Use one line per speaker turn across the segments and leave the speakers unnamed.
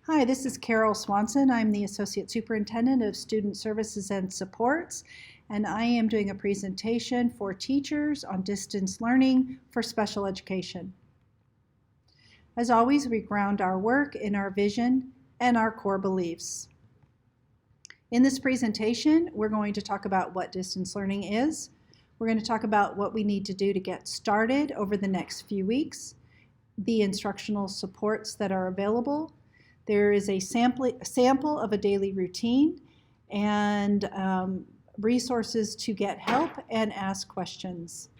Hi, this is Carol Swanson. I'm the Associate Superintendent of Student Services and Supports, and I am doing a presentation for teachers on distance learning for special education. As always, we ground our work in our vision and our core beliefs. In this presentation, we're going to talk about what distance learning is. We're going to talk about what we need to do to get started over the next few weeks, the instructional supports that are available. There is a sample of a daily routine and resources to get help and ask questions.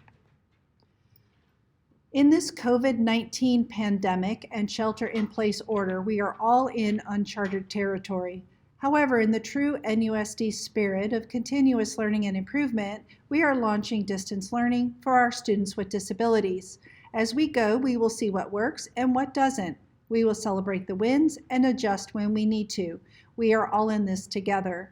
In this COVID-19 pandemic and shelter-in-place order, we are all in uncharted territory. However, in the true NUSD spirit of continuous learning and improvement, we are launching distance learning for our students with disabilities. As we go, we will see what works and what doesn't. We will celebrate the wins and adjust when we need to. We are all in this together.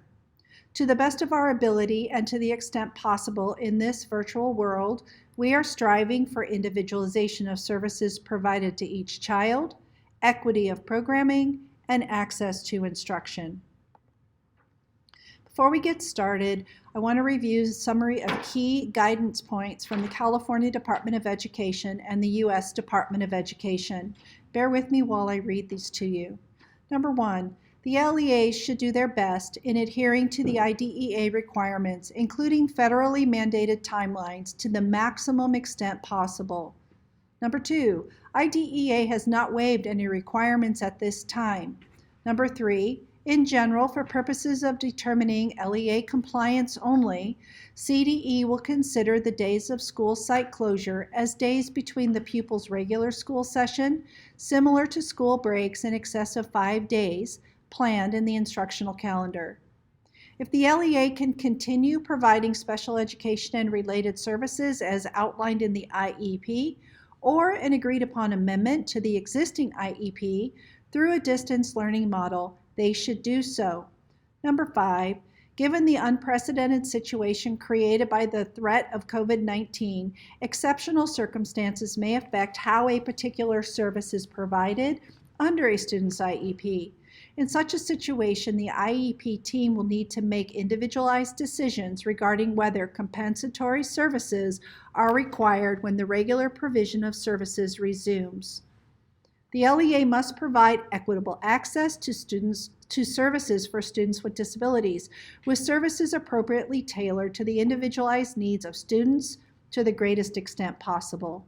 To the best of our ability and to the extent possible in this virtual world, we are striving for individualization of services provided to each child, equity of programming, and access to instruction. Before we get started, I want to review a summary of key guidance points from the California Department of Education and the U.S. Department of Education. Bear with me while I read these to you. Number one, the LEAs should do their best in adhering to the IDEA requirements, including federally mandated timelines, to the maximum extent possible. Number two, IDEA has not waived any requirements at this time. Number three, in general, for purposes of determining LEA compliance only, CDE will consider the days of school site closure as days between the pupil's regular school session, similar to school breaks in excess of 5 days, planned in the instructional calendar. If the LEA can continue providing special education and related services as outlined in the IEP, or an agreed upon amendment to the existing IEP through a distance learning model, they should do so. Number five, given the unprecedented situation created by the threat of COVID-19, exceptional circumstances may affect how a particular service is provided under a student's IEP. In such a situation, the IEP team will need to make individualized decisions regarding whether compensatory services are required when the regular provision of services resumes. The LEA must provide equitable access to services for students with disabilities, with services appropriately tailored to the individualized needs of students to the greatest extent possible.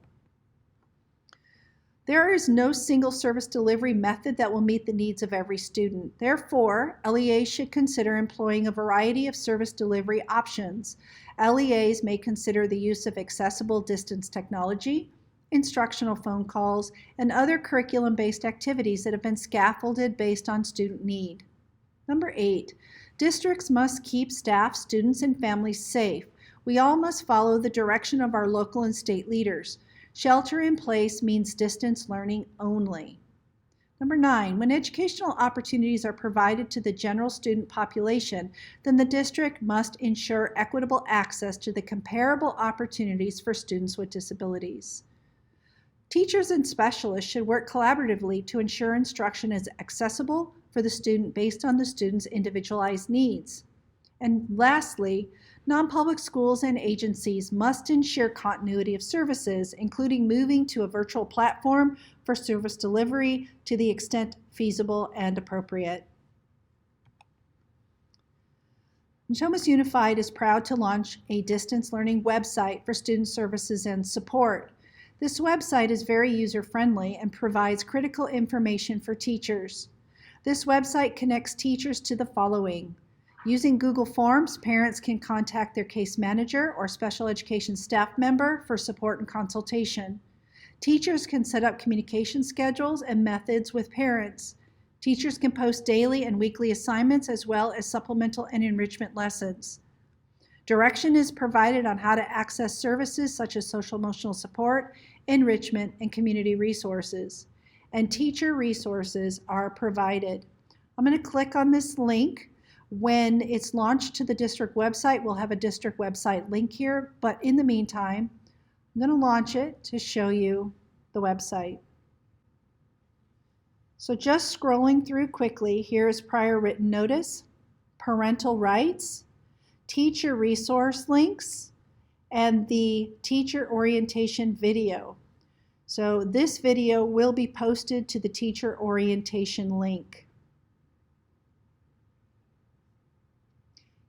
There is no single service delivery method that will meet the needs of every student. Therefore, LEAs should consider employing a variety of service delivery options. LEAs may consider the use of accessible distance technology, instructional phone calls, and other curriculum-based activities that have been scaffolded based on student need. Number 8, districts must keep staff, students, and families safe. We all must follow the direction of our local and state leaders. Shelter in place means distance learning only. Number 9, when educational opportunities are provided to the general student population, then the district must ensure equitable access to the comparable opportunities for students with disabilities. Teachers and specialists should work collaboratively to ensure instruction is accessible for the student based on the student's individualized needs. And lastly, non-public schools and agencies must ensure continuity of services, including moving to a virtual platform for service delivery to the extent feasible and appropriate. Natomas Unified is proud to launch a distance learning website for student services and support. This website is very user-friendly and provides critical information for teachers. This website connects teachers to the following. Using Google Forms, parents can contact their case manager or special education staff member for support and consultation. Teachers can set up communication schedules and methods with parents. Teachers can post daily and weekly assignments as well as supplemental and enrichment lessons. Direction is provided on how to access services such as social-emotional support, enrichment, and community resources. And teacher resources are provided. I'm going to click on this link. When it's launched to the district website, we'll have a district website link here, but in the meantime, I'm going to launch it to show you the website. So just scrolling through quickly, here's prior written notice, parental rights, teacher resource links, and the teacher orientation video. So this video will be posted to the teacher orientation link.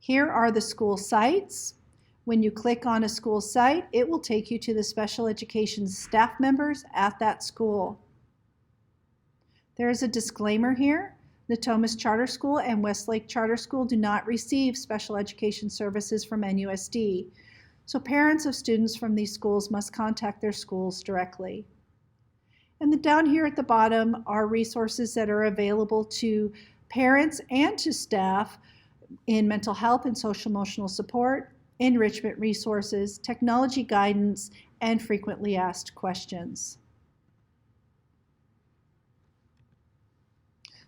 Here are the school sites. When you click on a school site, it will take you to the special education staff members at that school. There is a disclaimer here. Natomas Charter School and Westlake Charter School do not receive special education services from NUSD. So parents of students from these schools must contact their schools directly. And then down here at the bottom are resources that are available to parents and to staff in mental health and social emotional support, enrichment resources, technology guidance, and frequently asked questions.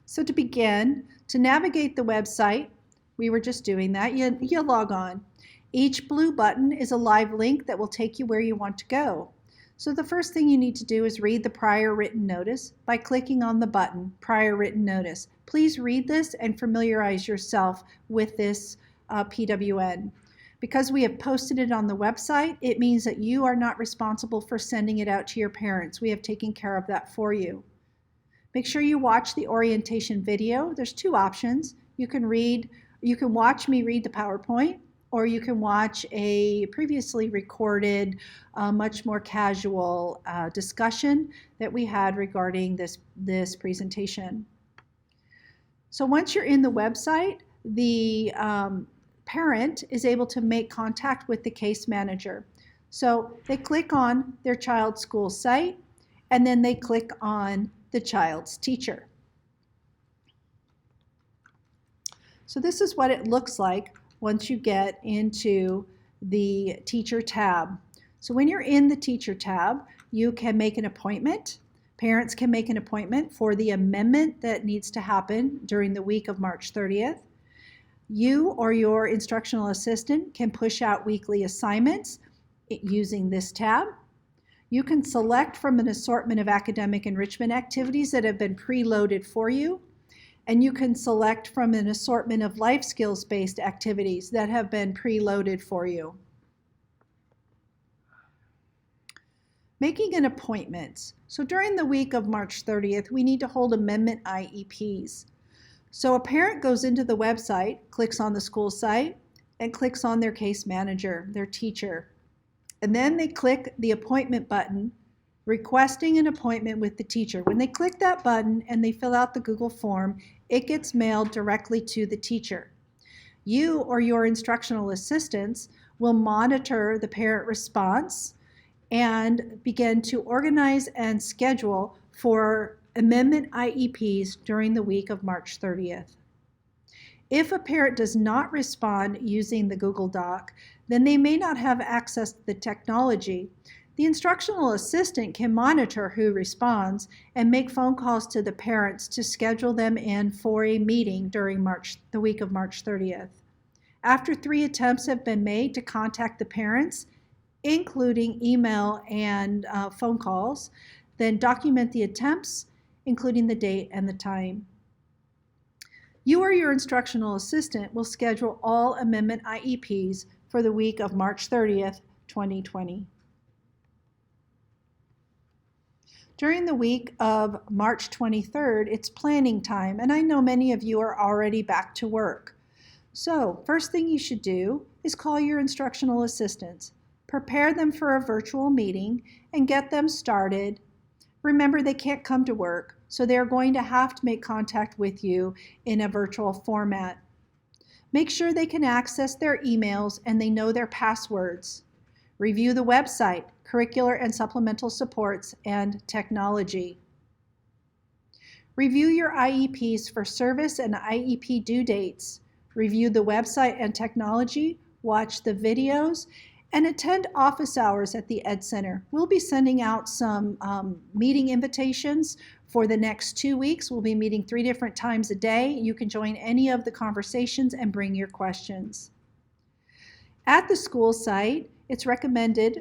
So to begin, to navigate the website, we were just doing that, you log on. Each blue button is a live link that will take you where you want to go. So the first thing you need to do is read the prior written notice by clicking on the button, Prior Written Notice. Please read this and familiarize yourself with this PWN. Because we have posted it on the website, it means that you are not responsible for sending it out to your parents. We have taken care of that for you. Make sure you watch the orientation video. There's two options. You can watch me read the PowerPoint, or you can watch a previously recorded, much more casual discussion that we had regarding this presentation. So once you're in the website, the parent is able to make contact with the case manager. So they click on their child's school site, and then they click on the child's teacher. So this is what it looks like once you get into the teacher tab. So when you're in the teacher tab, you can make an appointment. Parents can make an appointment for the amendment that needs to happen during the week of March 30th. You or your instructional assistant can push out weekly assignments using this tab. You can select from an assortment of academic enrichment activities that have been preloaded for you, and you can select from an assortment of life skills-based activities that have been preloaded for you. Making an appointment. So during the week of March 30th, we need to hold amendment IEPs. So a parent goes into the website, clicks on the school site, and clicks on their case manager, their teacher. And then they click the appointment button, requesting an appointment with the teacher. When they click that button and they fill out the Google form, it gets mailed directly to the teacher. You or your instructional assistants will monitor the parent response and begin to organize and schedule for amendment IEPs during the week of March 30th. If a parent does not respond using the Google Doc, then they may not have access to the technology. The instructional assistant can monitor who responds and make phone calls to the parents to schedule them in for a meeting during the week of March 30th. After 3 attempts have been made to contact the parents, including email and phone calls, then document the attempts, including the date and the time. You or your instructional assistant will schedule all amendment IEPs for the week of March 30th, 2020. During the week of March 23rd, it's planning time, and I know many of you are already back to work. So, first thing you should do is call your instructional assistants, prepare them for a virtual meeting, and get them started. Remember, they can't come to work, so they're going to have to make contact with you in a virtual format. Make sure they can access their emails and they know their passwords. Review the website, curricular and supplemental supports, and technology. Review your IEPs for service and IEP due dates. Review the website and technology, watch the videos, and attend office hours at the Ed Center. We'll be sending out some meeting invitations for the next 2 weeks. We'll be meeting 3 different times a day. You can join any of the conversations and bring your questions. At the school site, it's recommended,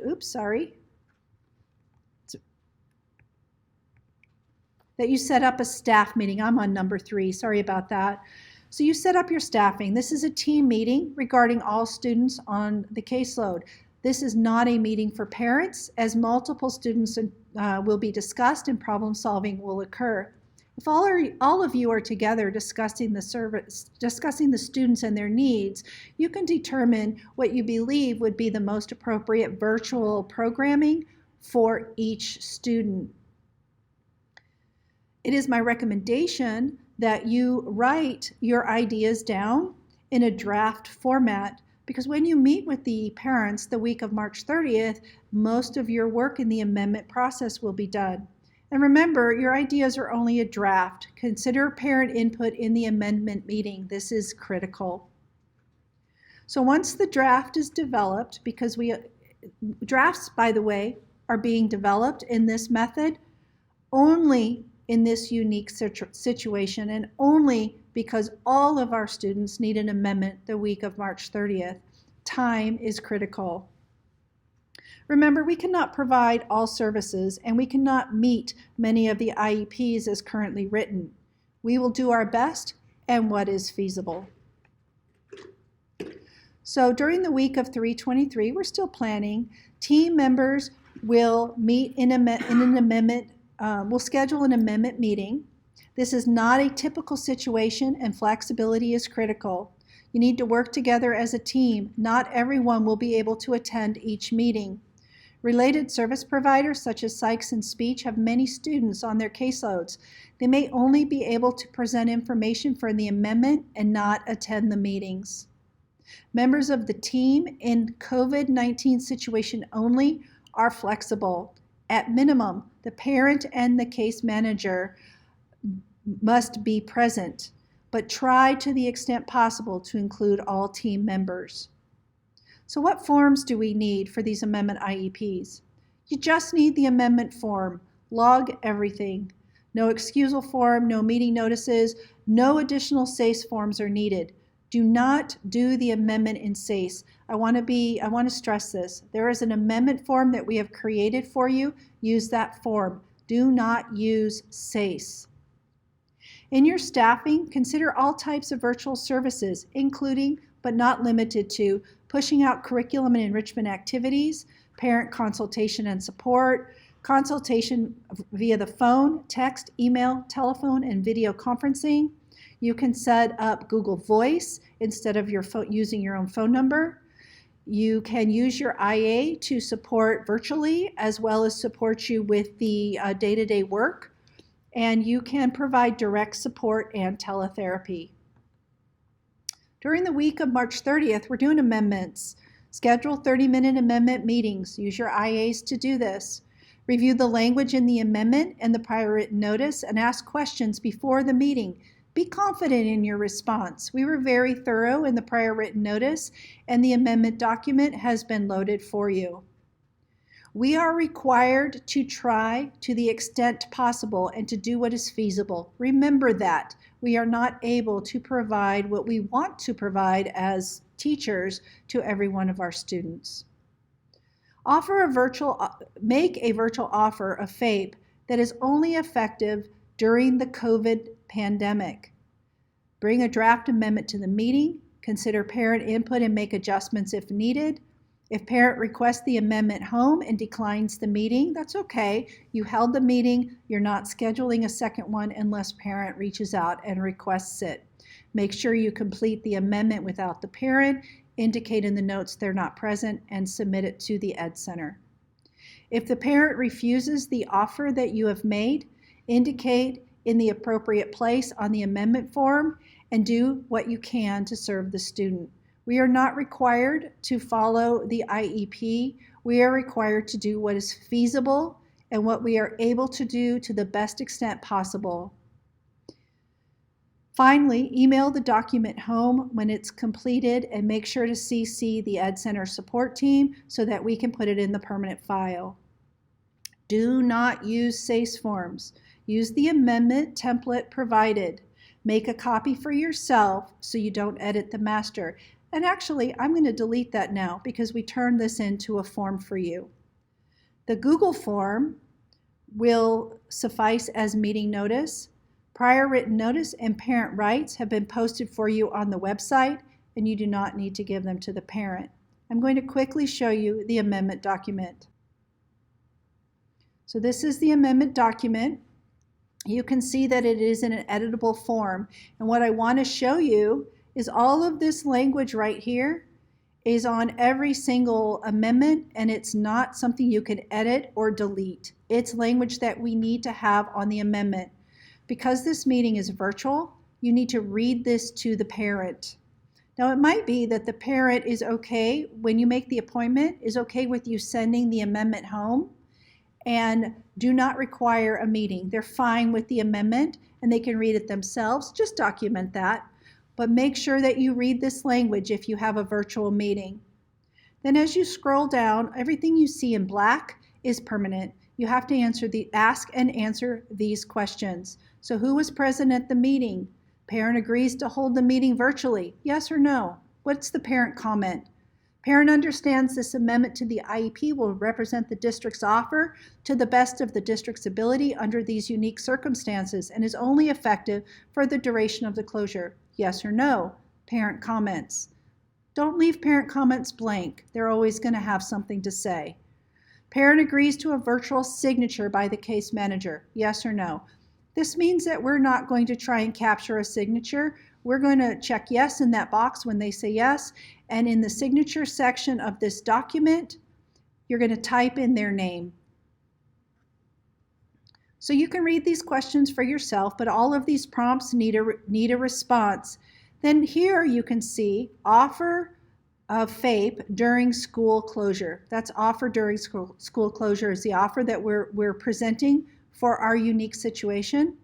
that you set up a staff meeting. I'm on number 3, sorry about that. So you set up your staffing. This is a team meeting regarding all students on the caseload. This is not a meeting for parents, as multiple students will be discussed and problem solving will occur. If all of you are together discussing the students and their needs, you can determine what you believe would be the most appropriate virtual programming for each student. It is my recommendation that you write your ideas down in a draft format, because when you meet with the parents the week of March 30th, most of your work in the amendment process will be done. And remember, your ideas are only a draft. Consider parent input in the amendment meeting. This is critical. So once the draft is developed, because drafts, by the way, are being developed in this method only in this unique situation, and only because all of our students need an amendment the week of March 30th. Time is critical. Remember, we cannot provide all services, and we cannot meet many of the IEPs as currently written. We will do our best and what is feasible. So during the week of 3/23, we're still planning. Team members will meet in an amendment. We'll schedule an amendment meeting. This is not a typical situation, and flexibility is critical. You need to work together as a team. Not everyone will be able to attend each meeting. Related service providers such as psychs and speech have many students on their caseloads. They may only be able to present information for the amendment and not attend the meetings. Members of the team in COVID-19 situation only are flexible. At minimum, the parent and the case manager must be present, but try to the extent possible to include all team members. So what forms do we need for these amendment IEPs? You just need the amendment form. Log everything. No excusal form, no meeting notices, no additional SACE forms are needed. Do not do the amendment in SACE. I want to stress this. There is an amendment form that we have created for you. Use that form. Do not use SACE. In your staffing, consider all types of virtual services, including but not limited to pushing out curriculum and enrichment activities, parent consultation and support, consultation via the phone, text, email, telephone, and video conferencing. You can set up Google Voice instead of using your own phone number. You can use your IA to support virtually, as well as support you with the day-to-day work. And you can provide direct support and teletherapy. During the week of March 30th, we're doing amendments. Schedule 30-minute amendment meetings. Use your IAs to do this. Review the language in the amendment and the prior written notice, and ask questions before the meeting. Be confident in your response. We were very thorough in the prior written notice, and the amendment document has been loaded for you. We are required to try to the extent possible and to do what is feasible. Remember that. We are not able to provide what we want to provide as teachers to every one of our students. Make a virtual offer of FAPE that is only effective during the COVID pandemic. Bring a draft amendment to the meeting. Consider parent input and make adjustments if needed. If parent requests the amendment home and declines the meeting, that's okay. You held the meeting. You're not scheduling a second one unless parent reaches out and requests it. Make sure you complete the amendment without the parent, indicate in the notes they're not present, and submit it to the Ed Center. If the parent refuses the offer that you have made, indicate in the appropriate place on the amendment form and do what you can to serve the student. We are not required to follow the IEP. We are required to do what is feasible and what we are able to do to the best extent possible. Finally, email the document home when it's completed and make sure to CC the Ed Center support team so that we can put it in the permanent file. Do not use SACE forms. Use the amendment template provided. Make a copy for yourself so you don't edit the master. And actually, I'm going to delete that now because we turned this into a form for you. The Google form will suffice as meeting notice. Prior written notice and parent rights have been posted for you on the website, and you do not need to give them to the parent. I'm going to quickly show you the amendment document. So this is the amendment document. You can see that it is in an editable form. And what I want to show you is all of this language right here is on every single amendment, and it's not something you can edit or delete. It's language that we need to have on the amendment. Because this meeting is virtual, you need to read this to the parent. Now, it might be that the parent is okay, when you make the appointment, is okay with you sending the amendment home and do not require a meeting. They're fine with the amendment and they can read it themselves. Just document that. But make sure that you read this language if you have a virtual meeting. Then as you scroll down, everything you see in black is permanent. You have to ask and answer these questions. So who was present at the meeting? Parent agrees to hold the meeting virtually. Yes or no? What's the parent comment? Parent understands this amendment to the IEP will represent the district's offer to the best of the district's ability under these unique circumstances and is only effective for the duration of the closure. Yes or no? Parent comments. Don't leave parent comments blank. They're always going to have something to say. Parent agrees to a virtual signature by the case manager. Yes or no? This means that we're not going to try and capture a signature. We're going to check yes in that box when they say yes. And in the signature section of this document, you're going to type in their name. So you can read these questions for yourself, but all of these prompts need a response. Then here you can see offer of FAPE during school closure. That's offer during school closure is the offer that we're presenting for our unique situation.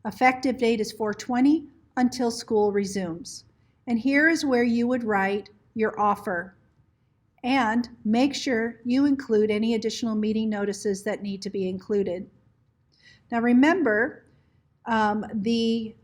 Effective date is 4/20 until school resumes. And here is where you would write your offer. And make sure you include any additional meeting notices that need to be included. Now remember, the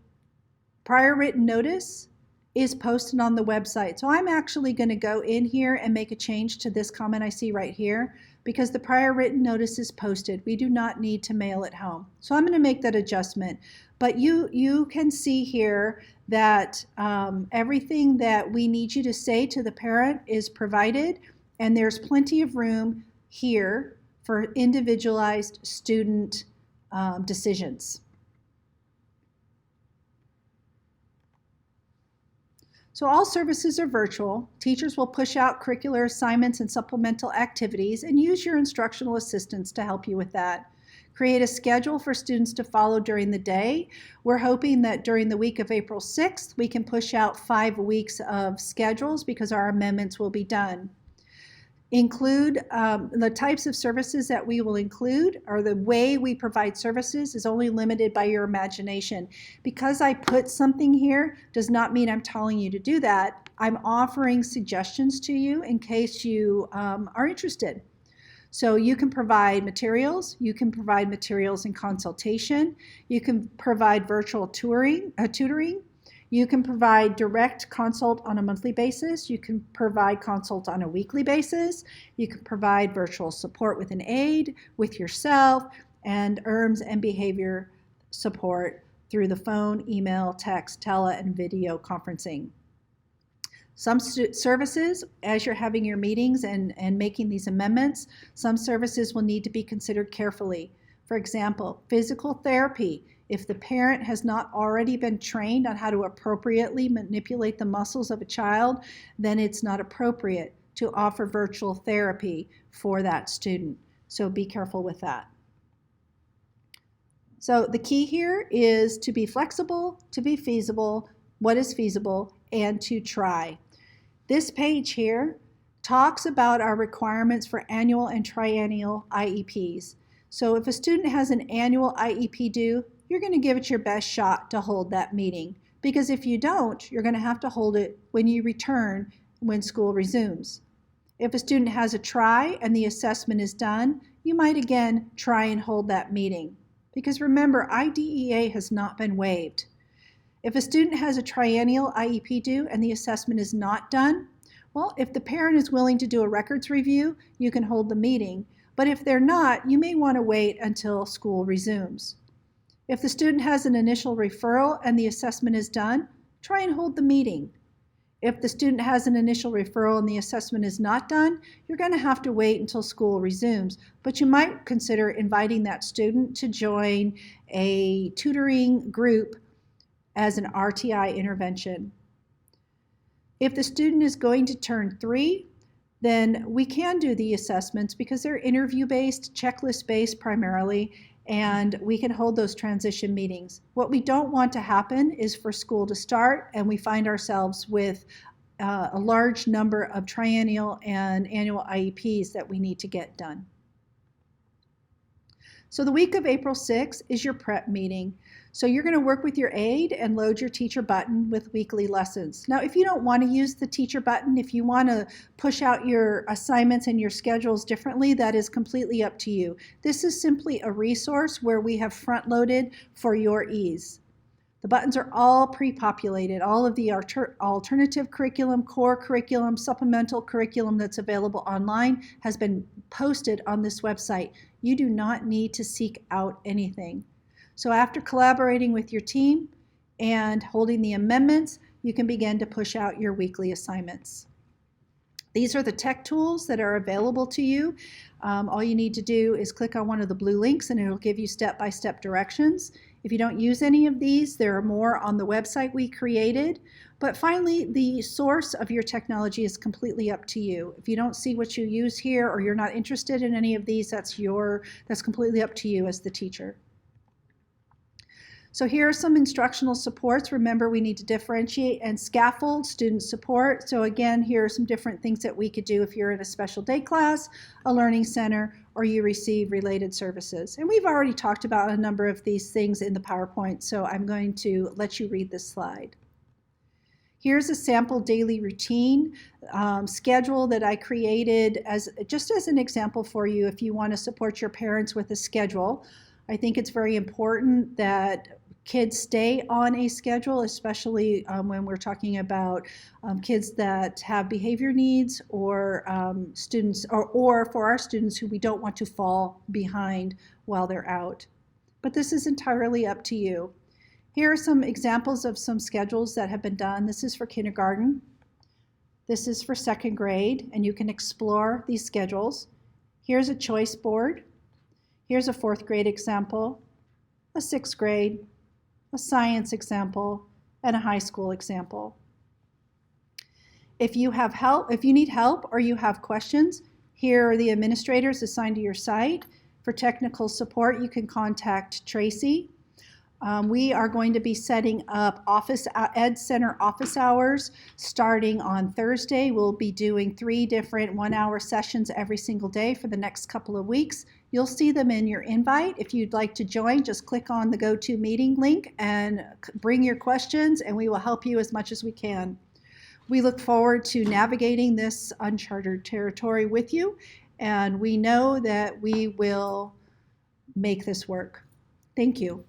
prior written notice is posted on the website. So I'm actually going to go in here and make a change to this comment I see right here because the prior written notice is posted. We do not need to mail it home. So I'm going to make that adjustment. But you can see here that everything that we need you to say to the parent is provided, and there's plenty of room here for individualized student decisions. So all services are virtual. Teachers will push out curricular assignments and supplemental activities and use your instructional assistants to help you with that. Create a schedule for students to follow during the day. We're hoping that during the week of April 6th, we can push out 5 weeks of schedules because our amendments will be done. Include the types of services that we will include, or the way we provide services is only limited by your imagination. Because I put something here does not mean I'm telling you to do that. I'm offering suggestions to you in case you are interested. So you can provide materials, and consultation, you can provide virtual tutoring, you can provide direct consult on a monthly basis. You can provide consult on a weekly basis. You can provide virtual support with an aide, with yourself, and ERMS and behavior support through the phone, email, text, tele, and video conferencing. Some services, as you're having your meetings and making these amendments, some services will need to be considered carefully. For example, physical therapy. If the parent has not already been trained on how to appropriately manipulate the muscles of a child, then it's not appropriate to offer virtual therapy for that student. So be careful with that. So the key here is to be flexible, to be feasible, what is feasible, and to try. This page here talks about our requirements for annual and triennial IEPs. So if a student has an annual IEP due, you're going to give it your best shot to hold that meeting. Because if you don't, you're going to have to hold it when you return, when school resumes. If a student has a try and the assessment is done, you might again try and hold that meeting. Because remember, IDEA has not been waived. If a student has a triennial IEP due and the assessment is not done, well, if the parent is willing to do a records review, you can hold the meeting. But if they're not, you may want to wait until school resumes. If the student has an initial referral and the assessment is done, try and hold the meeting. If the student has an initial referral and the assessment is not done, you're going to have to wait until school resumes, but you might consider inviting that student to join a tutoring group as an RTI intervention. If the student is going to turn 3, then we can do the assessments because they're interview-based, checklist-based primarily, and we can hold those transition meetings. What we don't want to happen is for school to start and we find ourselves with a large number of triennial and annual IEPs that we need to get done. So the week of April 6th is your prep meeting. So you're going to work with your aide and load your teacher button with weekly lessons. Now, if you don't want to use the teacher button, if you want to push out your assignments and your schedules differently, that is completely up to you. This is simply a resource where we have front-loaded for your ease. The buttons are all pre-populated. All of the alternative curriculum, core curriculum, supplemental curriculum that's available online has been posted on this website. You do not need to seek out anything. So after collaborating with your team and holding the amendments, you can begin to push out your weekly assignments. These are the tech tools that are available to you. All you need to do is click on one of the blue links and it'll give you step-by-step directions. If you don't use any of these, there are more on the website we created. But finally, the source of your technology is completely up to you. If you don't see what you use here or you're not interested in any of these, that's completely up to you as the teacher. So here are some instructional supports. Remember, we need to differentiate and scaffold student support. So again, here are some different things that we could do if you're in a special day class, a learning center, or you receive related services. And we've already talked about a number of these things in the PowerPoint, so I'm going to let you read this slide. Here's a sample daily routine schedule that I created just as an example for you if you want to support your parents with a schedule. I think it's very important that kids stay on a schedule, especially when we're talking about kids that have behavior needs or students, or for our students who we don't want to fall behind while they're out. But this is entirely up to you. Here are some examples of some schedules that have been done. This is for kindergarten. This is for 2nd grade, and you can explore these schedules. Here's a choice board. Here's a 4th grade example, a 6th grade, a science example, and a high school example. If you need help or you have questions, here are the administrators assigned to your site. For technical support, you can contact Tracy. We are going to be setting up Ed Center office hours starting on Thursday. We'll be doing 3 different 1-hour sessions every single day for the next couple of weeks. You'll see them in your invite. If you'd like to join, just click on the GoToMeeting link and bring your questions, and we will help you as much as we can. We look forward to navigating this uncharted territory with you, and we know that we will make this work. Thank you.